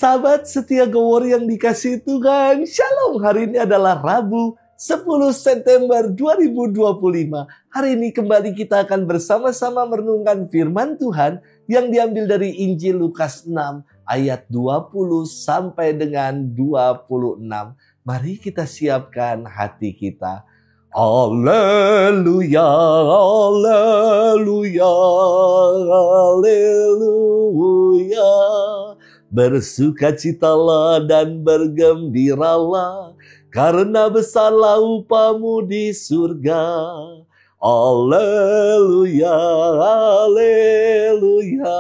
Sahabat setia Gowor yang dikasihi Tuhan, Shalom. Hari ini adalah Rabu 10 September 2025. Hari ini kembali kita akan bersama-sama merenungkan firman Tuhan yang diambil dari Injil Lukas 6 ayat 20 sampai dengan 26. Mari kita siapkan hati kita. Haleluya, haleluya, haleluya. Bersukacitalah dan bergembiralah, karena besarlah upamu di surga. Haleluya, haleluya,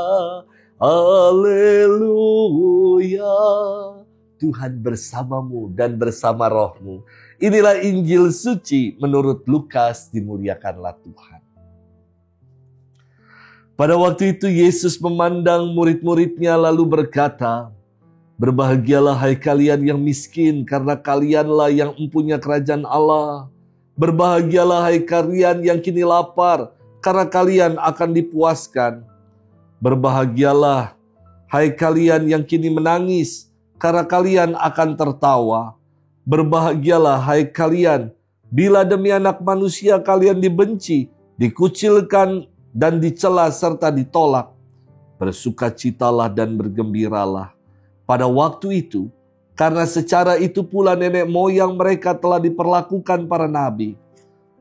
haleluya. Tuhan bersamamu dan bersama rohmu. Inilah Injil suci menurut Lukas, dimuliakanlah Tuhan. Pada waktu itu Yesus memandang murid-muridnya lalu berkata, "Berbahagialah hai kalian yang miskin, karena kalianlah yang mempunyai kerajaan Allah. Berbahagialah hai kalian yang kini lapar, karena kalian akan dipuaskan. Berbahagialah hai kalian yang kini menangis, karena kalian akan tertawa. Berbahagialah hai kalian bila demi Anak Manusia kalian dibenci, dikucilkan, dan dicela serta ditolak. Bersukacitalah dan bergembiralah pada waktu itu, karena secara itu pula nenek moyang mereka telah diperlakukan para nabi.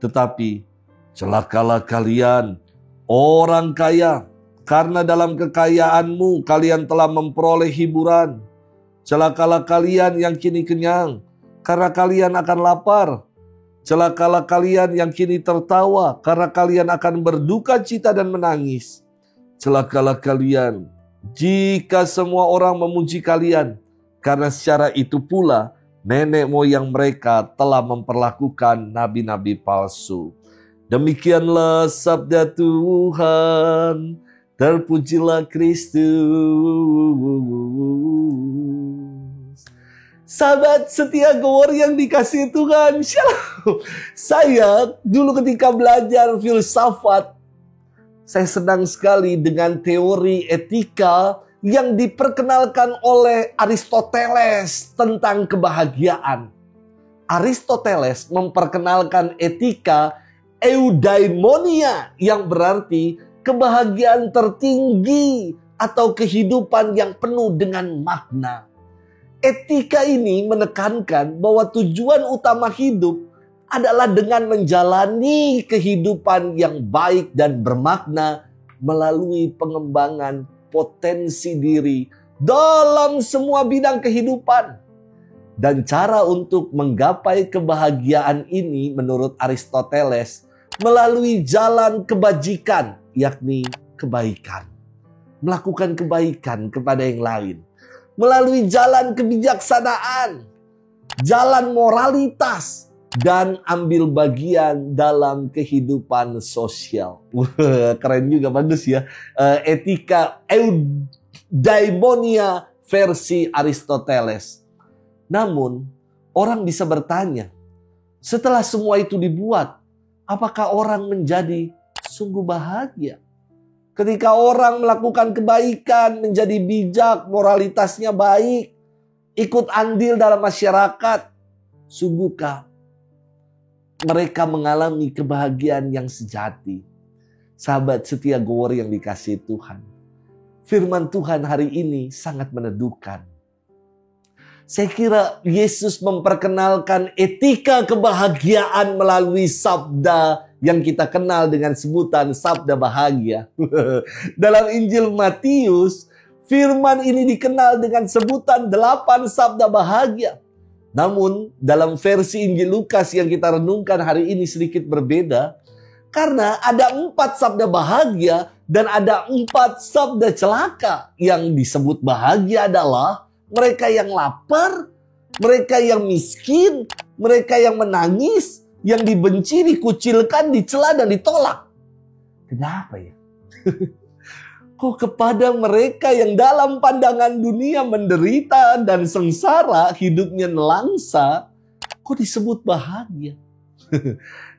Tetapi celakalah kalian, orang kaya, karena dalam kekayaanmu kalian telah memperoleh hiburan. Celakalah kalian yang kini kenyang, karena kalian akan lapar. Celakalah kalian yang kini tertawa, karena kalian akan berduka cita dan menangis. Celakalah kalian jika semua orang memuji kalian, karena secara itu pula nenek moyang mereka telah memperlakukan nabi-nabi palsu." Demikianlah sabda Tuhan. Terpujilah Kristus. Sahabat setia Gowor yang dikasihi Tuhan, Shalom. Saya dulu ketika belajar filsafat, saya senang sekali dengan teori etika yang diperkenalkan oleh Aristoteles tentang kebahagiaan. Aristoteles memperkenalkan etika eudaimonia, yang berarti kebahagiaan tertinggi atau kehidupan yang penuh dengan makna. Etika ini menekankan bahwa tujuan utama hidup adalah dengan menjalani kehidupan yang baik dan bermakna melalui pengembangan potensi diri dalam semua bidang kehidupan. Dan cara untuk menggapai kebahagiaan ini menurut Aristoteles melalui jalan kebajikan, yakni kebaikan. Melakukan kebaikan kepada yang lain. Melalui jalan kebijaksanaan, jalan moralitas, dan ambil bagian dalam kehidupan sosial. Keren juga, bagus ya. Etika eudaimonia versi Aristoteles. Namun, orang bisa bertanya, setelah semua itu dibuat, apakah orang menjadi sungguh bahagia? Ketika orang melakukan kebaikan, menjadi bijak, moralitasnya baik, ikut andil dalam masyarakat, sungguhkah mereka mengalami kebahagiaan yang sejati? Sahabat setia Gowor yang dikasihi Tuhan, firman Tuhan hari ini sangat meneduhkan. Saya kira Yesus memperkenalkan etika kebahagiaan melalui sabda yang kita kenal dengan sebutan sabda bahagia. Dalam Injil Matius, firman ini dikenal dengan sebutan 8 sabda bahagia. Namun dalam versi Injil Lukas yang kita renungkan hari ini sedikit berbeda. Karena ada 4 sabda bahagia dan ada 4 sabda celaka. Yang disebut bahagia adalah mereka yang lapar, mereka yang miskin, mereka yang menangis, yang dibenci, dikucilkan, dicela, dan ditolak. Kenapa ya? Kok kepada mereka yang dalam pandangan dunia menderita dan sengsara, hidupnya nelangsa, kok disebut bahagia?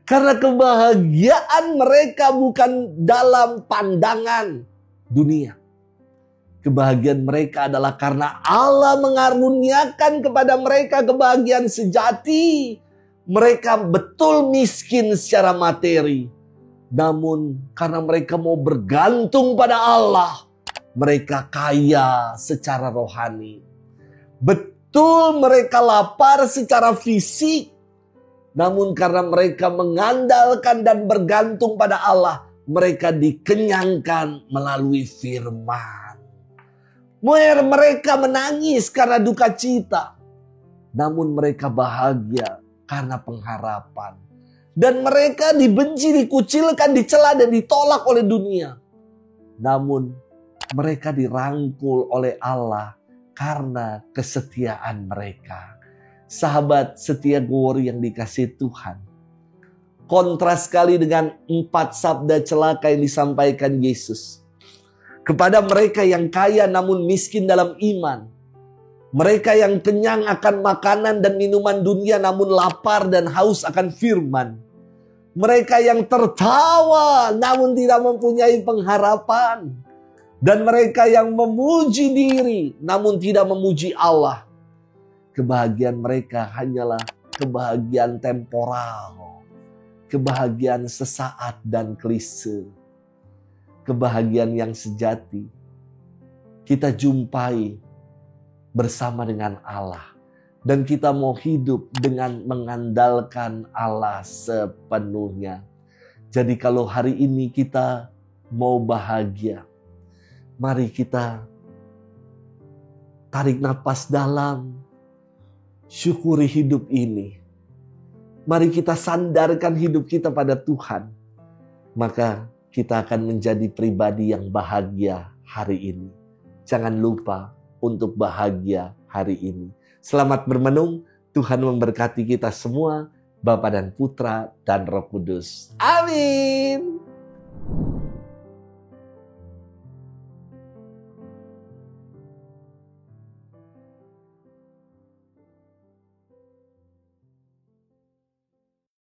Karena kebahagiaan mereka bukan dalam pandangan dunia. Kebahagiaan mereka adalah karena Allah mengaruniakan kepada mereka kebahagiaan sejati. Mereka betul miskin secara materi. Namun karena mereka mau bergantung pada Allah, mereka kaya secara rohani. Betul mereka lapar secara fisik. Namun karena mereka mengandalkan dan bergantung pada Allah, mereka dikenyangkan melalui firman. Mereka menangis karena duka cita. Namun mereka bahagia karena pengharapan. Dan mereka dibenci, dikucilkan, dicela dan ditolak oleh dunia. Namun mereka dirangkul oleh Allah karena kesetiaan mereka. Sahabat setia Glory yang dikasihi Tuhan. Kontras sekali dengan 4 sabda celaka yang disampaikan Yesus. Kepada mereka yang kaya namun miskin dalam iman. Mereka yang kenyang akan makanan dan minuman dunia namun lapar dan haus akan firman. Mereka yang tertawa namun tidak mempunyai pengharapan. Dan mereka yang memuji diri namun tidak memuji Allah. Kebahagiaan mereka hanyalah kebahagiaan temporal. Kebahagiaan sesaat dan klise. Kebahagiaan yang sejati kita jumpai bersama dengan Allah. Dan kita mau hidup dengan mengandalkan Allah sepenuhnya. Jadi kalau hari ini kita mau bahagia, mari kita tarik napas dalam, syukuri hidup ini. Mari kita sandarkan hidup kita pada Tuhan. Maka kita akan menjadi pribadi yang bahagia hari ini. Jangan lupa untuk bahagia hari ini. Selamat bermenung. Tuhan memberkati kita semua, Bapa dan Putra dan Roh Kudus. Amin.